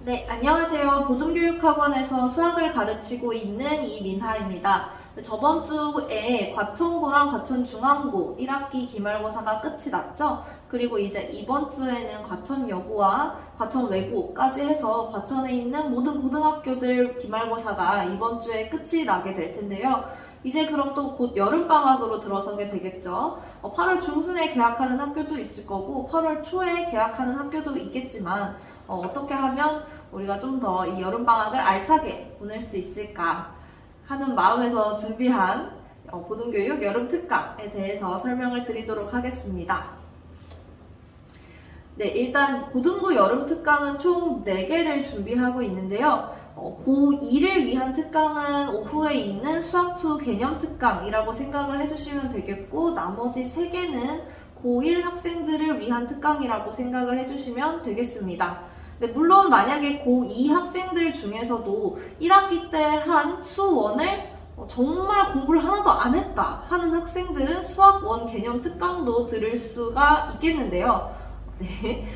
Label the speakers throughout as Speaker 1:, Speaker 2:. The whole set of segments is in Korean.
Speaker 1: 네, 안녕하세요. 보듬교육학원에서 수학을 가르치고 있는 이민하입니다. 저번 주에 과천고랑 과천중앙고 1학기 기말고사가 끝이 났죠? 그리고 이제 이번 주에는 과천여고와 과천외고까지 해서 과천에 있는 모든 고등학교들 기말고사가 이번 주에 끝이 나게 될 텐데요. 이제 그럼 또 곧 여름방학으로 들어서게 되겠죠. 8월 중순에 개학하는 학교도 있을 거고 8월 초에 개학하는 학교도 있겠지만 어떻게 하면 우리가 좀 더 이 여름방학을 알차게 보낼 수 있을까 하는 마음에서 준비한 고등교육 여름특강에 대해서 설명을 드리도록 하겠습니다. 네, 일단 고등부 여름특강은 총 4개를 준비하고 있는데요. 고2를 위한 특강은 오후에 있는 수학2 개념특강이라고 생각을 해주시면 되겠고, 나머지 3개는 고1 학생들을 위한 특강이라고 생각을 해주시면 되겠습니다. 네, 물론 만약에 고2 학생들 중에서도 1학기 때 한 수1을 정말 공부를 하나도 안 했다 하는 학생들은 수학 1 개념 특강도 들을 수가 있겠는데요. 네,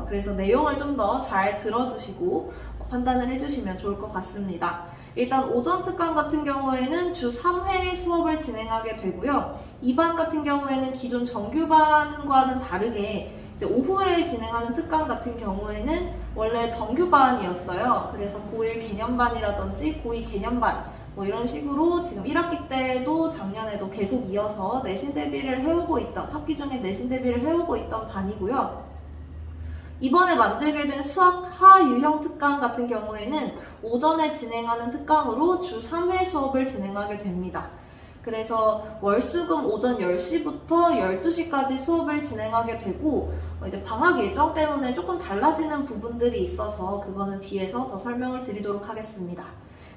Speaker 1: 그래서 내용을 좀 더 잘 들어주시고 판단을 해주시면 좋을 것 같습니다. 일단 오전 특강 같은 경우에는 주 3회 수업을 진행하게 되고요. 2반 같은 경우에는 기존 정규반과는 다르게 이제 오후에 진행하는 특강 같은 경우에는 원래 정규반이었어요. 그래서 고1 개념반이라든지 고2 개념반 뭐 이런 식으로 지금 1학기 때도 작년에도 계속 이어서 내신 대비를 해오고 있던, 학기 중에 내신 대비를 해오고 있던 반이고요. 이번에 만들게 된 수학 하유형 특강 같은 경우에는 오전에 진행하는 특강으로 주 3회 수업을 진행하게 됩니다. 그래서 월수금 오전 10시부터 12시까지 수업을 진행하게 되고, 이제 방학 일정 때문에 조금 달라지는 부분들이 있어서 그거는 뒤에서 더 설명을 드리도록 하겠습니다.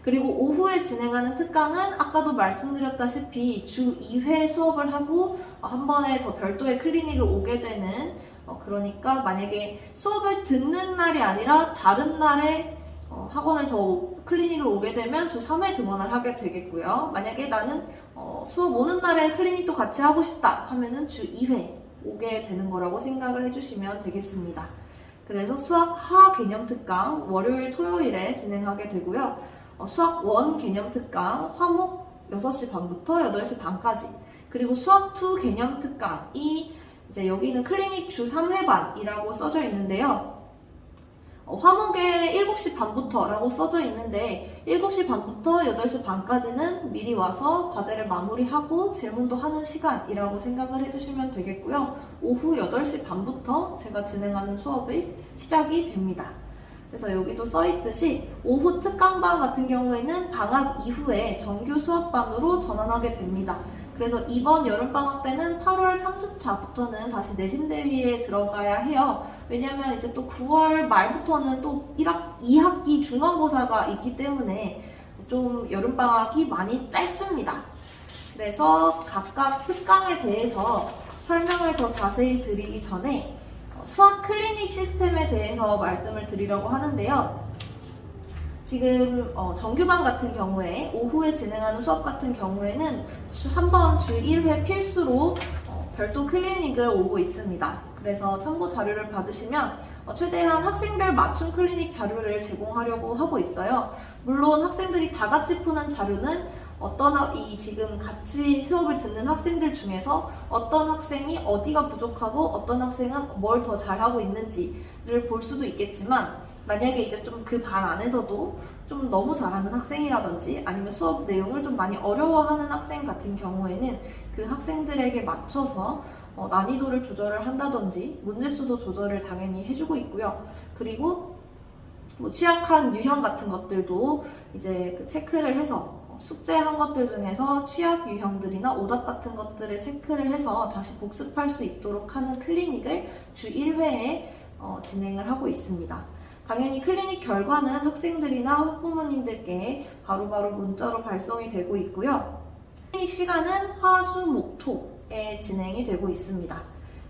Speaker 1: 그리고 오후에 진행하는 특강은 아까도 말씀드렸다시피 주 2회 수업을 하고 한 번에 더 별도의 클리닉을 오게 되는, 그러니까 만약에 수업을 듣는 날이 아니라 다른 날에 학원을 더 클리닉을 오게 되면 주 3회 등원을 하게 되겠고요. 만약에 나는 수업 오는 날에 클리닉도 같이 하고 싶다 하면은 주 2회 오게 되는 거라고 생각을 해주시면 되겠습니다. 그래서 수학 하 개념 특강 월요일 토요일에 진행하게 되고요. 수학 1 개념 특강 화목 6시 반부터 8시 반까지, 그리고 수학 2 개념 특강이 이제 여기는 클리닉 주 3회반이라고 써져 있는데요. 화목에 7시 반부터 라고 써져 있는데 7시 반부터 8시 반까지는 미리 와서 과제를 마무리하고 질문도 하는 시간이라고 생각을 해주시면 되겠고요. 오후 8시 반부터 제가 진행하는 수업이 시작이 됩니다. 그래서 여기도 써있듯이 오후 특강반 같은 경우에는 방학 이후에 정규 수업반으로 전환하게 됩니다. 그래서 이번 여름방학 때는 8월 3주차부터는 다시 내신 대비에 들어가야 해요. 왜냐면 이제 또 9월 말부터는 또 2학기 중간고사가 있기 때문에 좀 여름방학이 많이 짧습니다. 그래서 각각 특강에 대해서 설명을 더 자세히 드리기 전에 수학 클리닉 시스템에 대해서 말씀을 드리려고 하는데요. 지금 정규반 같은 경우에 오후에 진행하는 수업 같은 경우에는 한 번 주 1회 필수로 별도 클리닉을 오고 있습니다. 그래서 참고 자료를 받으시면 최대한 학생별 맞춤 클리닉 자료를 제공하려고 하고 있어요. 물론 학생들이 다 같이 푸는 자료는 지금 같이 수업을 듣는 학생들 중에서 어떤 학생이 어디가 부족하고 어떤 학생은 뭘 더 잘하고 있는지를 볼 수도 있겠지만, 만약에 이제 좀 그 반 안에서도 좀 너무 잘하는 학생이라든지 아니면 수업 내용을 좀 많이 어려워하는 학생 같은 경우에는 그 학생들에게 맞춰서 난이도를 조절을 한다든지 문제수도 조절을 당연히 해주고 있고요. 그리고 뭐 취약한 유형 같은 것들도 이제 그 체크를 해서 숙제한 것들 중에서 취약 유형들이나 오답 같은 것들을 체크를 해서 다시 복습할 수 있도록 하는 클리닉을 주 1회에 진행을 하고 있습니다. 당연히 클리닉 결과는 학생들이나 학부모님들께 바로바로 문자로 발송이 되고 있고요. 클리닉 시간은 화, 수, 목, 토에 진행이 되고 있습니다.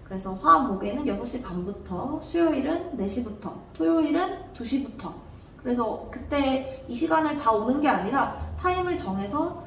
Speaker 1: 그래서 화, 목에는 6시 반부터, 수요일은 4시부터, 토요일은 2시부터. 그래서 그때 이 시간을 다 오는 게 아니라 타임을 정해서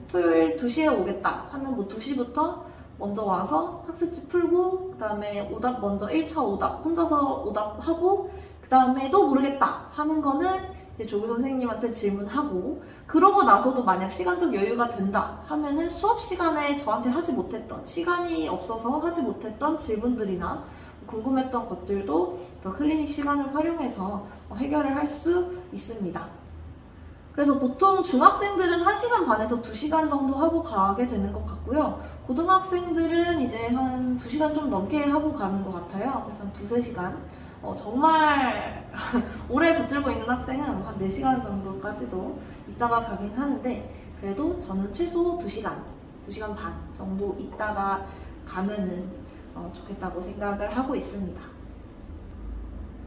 Speaker 1: 토요일 2시에 오겠다 하면 2시부터 먼저 와서 학습지 풀고, 그 다음에 오답 먼저 1차 오답 혼자서 오답하고, 그 다음에도 모르겠다 하는 거는 이제 조교 선생님한테 질문하고, 그러고 나서도 만약 시간적 여유가 된다 하면은 수업 시간에 저한테 하지 못했던, 시간이 없어서 하지 못했던 질문들이나 궁금했던 것들도 더 클리닉 시간을 활용해서 해결을 할 수 있습니다. 그래서 보통 중학생들은 1시간 반에서 2시간 정도 하고 가게 되는 것 같고요. 고등학생들은 이제 한 2시간 좀 넘게 하고 가는 것 같아요. 그래서 한 2~3시간. 정말 오래 붙들고 있는 학생은 한 4시간 정도까지도 있다가 가긴 하는데, 그래도 저는 최소 2시간, 2시간 반 정도 있다가 가면은 좋겠다고 생각을 하고 있습니다.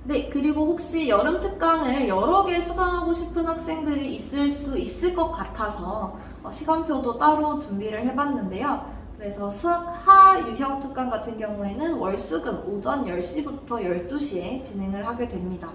Speaker 1: 네, 그리고 혹시 여름 특강을 여러 개 수강하고 싶은 학생들이 있을 수 있을 것 같아서 시간표도 따로 준비를 해봤는데요. 그래서 수학 하 유형 특강 같은 경우에는 월수금 오전 10시부터 12시에 진행을 하게 됩니다.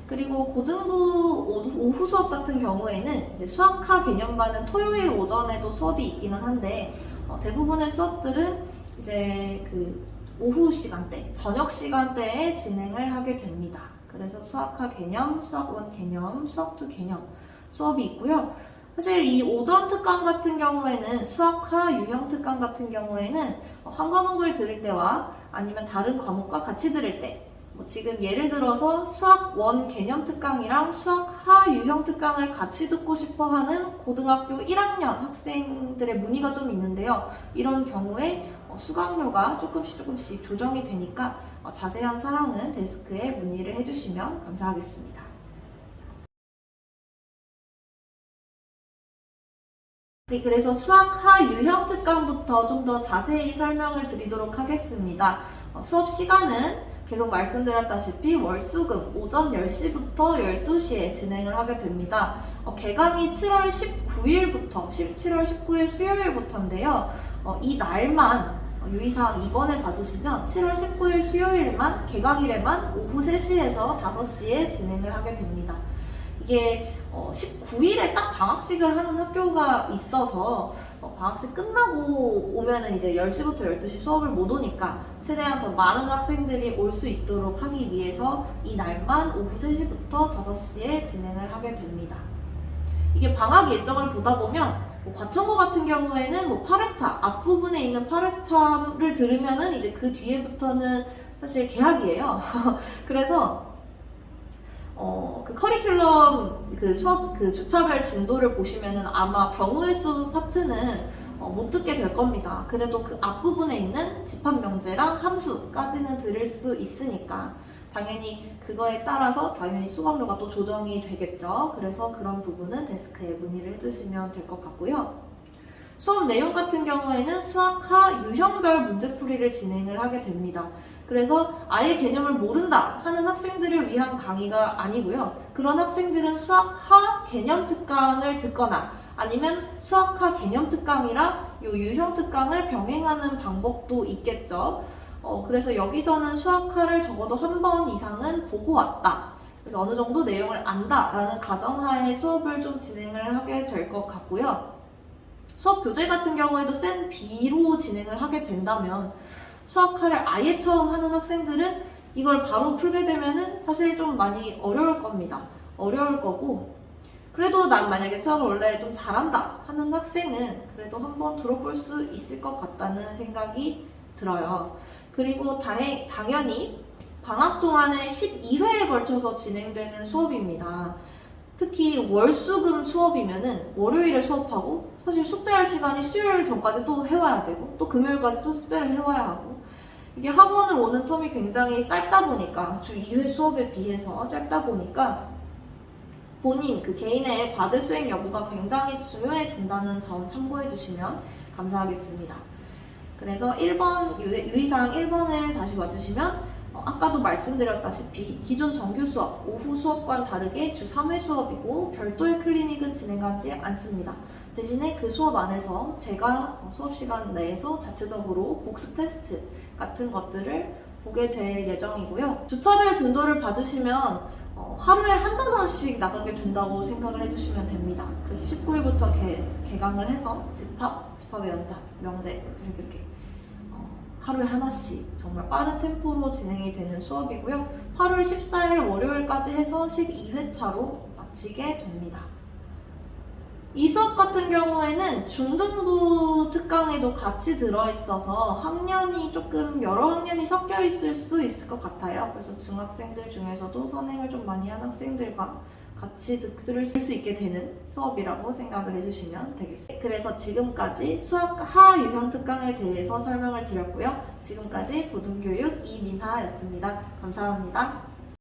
Speaker 1: 그리고 고등부 오후 수업 같은 경우에는 이제 수학하 개념반은 토요일 오전에도 수업이 있기는 한데, 대부분의 수업들은 이제 그 오후 시간대, 저녁 시간대에 진행을 하게 됩니다. 그래서 수학하 개념, 수학1 개념, 수학2 개념 수업이 있고요. 사실 이 오전 특강 같은 경우에는, 수학하 유형 특강 같은 경우에는 한 과목을 들을 때와 아니면 다른 과목과 같이 들을 때, 지금 예를 들어서 수학1 개념 특강이랑 수학하 유형 특강을 같이 듣고 싶어 하는 고등학교 1학년 학생들의 문의가 좀 있는데요. 이런 경우에 수강료가 조금씩 조정이 되니까 자세한 사항은 데스크에 문의를 해주시면 감사하겠습니다. 네, 그래서 수학하 유형 특강부터 좀 더 자세히 설명을 드리도록 하겠습니다. 수업 시간은 계속 말씀드렸다시피 월수금 오전 10시부터 12시에 진행을 하게 됩니다. 개강이 7월 19일부터 7월 19일 수요일부터인데요. 이 날만 유의사항 2번에 봐주시면 7월 19일 수요일만 개강일에만 오후 3시에서 5시에 진행을 하게 됩니다. 이게 19일에 딱 방학식을 하는 학교가 있어서 방학식 끝나고 오면은 이제 10시부터 12시 수업을 못 오니까 최대한 더 많은 학생들이 올 수 있도록 하기 위해서 이 날만 오후 3시부터 5시에 진행을 하게 됩니다. 이게 방학 일정을 보다 보면 과천고 같은 경우에는 8회차, 앞부분에 있는 8회차를 들으면은 이제 그 뒤에부터는 사실 개학이에요. 그래서 그 커리큘럼 그 수업 그 주차별 진도를 보시면은 아마 경우의 수 파트는 못 듣게 될 겁니다. 그래도 그 앞부분에 있는 집합명제랑 함수까지는 들을 수 있으니까 당연히 그거에 따라서 당연히 수강료가 또 조정이 되겠죠. 그래서 그런 부분은 데스크에 문의를 해주시면 될 것 같고요. 수업 내용 같은 경우에는 수학하 유형별 문제풀이를 진행을 하게 됩니다. 그래서 아예 개념을 모른다 하는 학생들을 위한 강의가 아니고요. 그런 학생들은 수학하 개념 특강을 듣거나 아니면 수학하 개념 특강이랑 이 유형 특강을 병행하는 방법도 있겠죠. 그래서 여기서는 수학하를 적어도 한 번 이상은 보고 왔다. 그래서 어느 정도 내용을 안다라는 가정하에 수업을 좀 진행을 하게 될 것 같고요. 수업 교재 같은 경우에도 센 B로 진행을 하게 된다면 수학하를 아예 처음 하는 학생들은 이걸 바로 풀게 되면은 사실 좀 많이 어려울 겁니다. 어려울 거고, 그래도 난 만약에 수학을 원래 좀 잘한다 하는 학생은 그래도 한번 들어볼 수 있을 것 같다는 생각이 들어요. 그리고 당연히 방학 동안에 12회에 걸쳐서 진행되는 수업입니다. 특히 월수금 수업이면은 월요일에 수업하고 사실 숙제할 시간이 수요일 전까지 또 해와야 되고 또 금요일까지 또 숙제를 해와야 하고, 이게 학원을 오는 텀이 굉장히 짧다 보니까 주 2회 수업에 비해서 짧다 보니까 본인 그 개인의 과제 수행 여부가 굉장히 중요해진다는 점 참고해 주시면 감사하겠습니다. 그래서 1번 유의사항 1번을 다시 봐주시면 아까도 말씀드렸다시피 기존 정규 수업, 오후 수업과는 다르게 주 3회 수업이고 별도의 클리닉은 진행하지 않습니다. 대신에 그 수업 안에서 제가 수업 시간 내에서 자체적으로 복습 테스트 같은 것들을 보게 될 예정이고요. 주차별 진도를 봐주시면 하루에 한두 번씩 나가게 된다고 생각을 해주시면 됩니다. 그래서 19일부터 개강을 해서 집합의 연장, 명제 이렇게 하루에 하나씩 정말 빠른 템포로 진행이 되는 수업이고요. 8월 14일 월요일까지 해서 12회차로 마치게 됩니다. 이 수업 같은 경우에는 중등부 특강에도 같이 들어있어서 학년이 조금 여러 학년이 섞여 있을 수 있을 것 같아요. 그래서 중학생들 중에서도 선행을 좀 많이 한 학생들과 같이 들을 수 있게 되는 수업이라고 생각을 해주시면 되겠습니다. 그래서 지금까지 수학 하유형 특강에 대해서 설명을 드렸고요. 지금까지 고등교육 이민하였습니다. 감사합니다.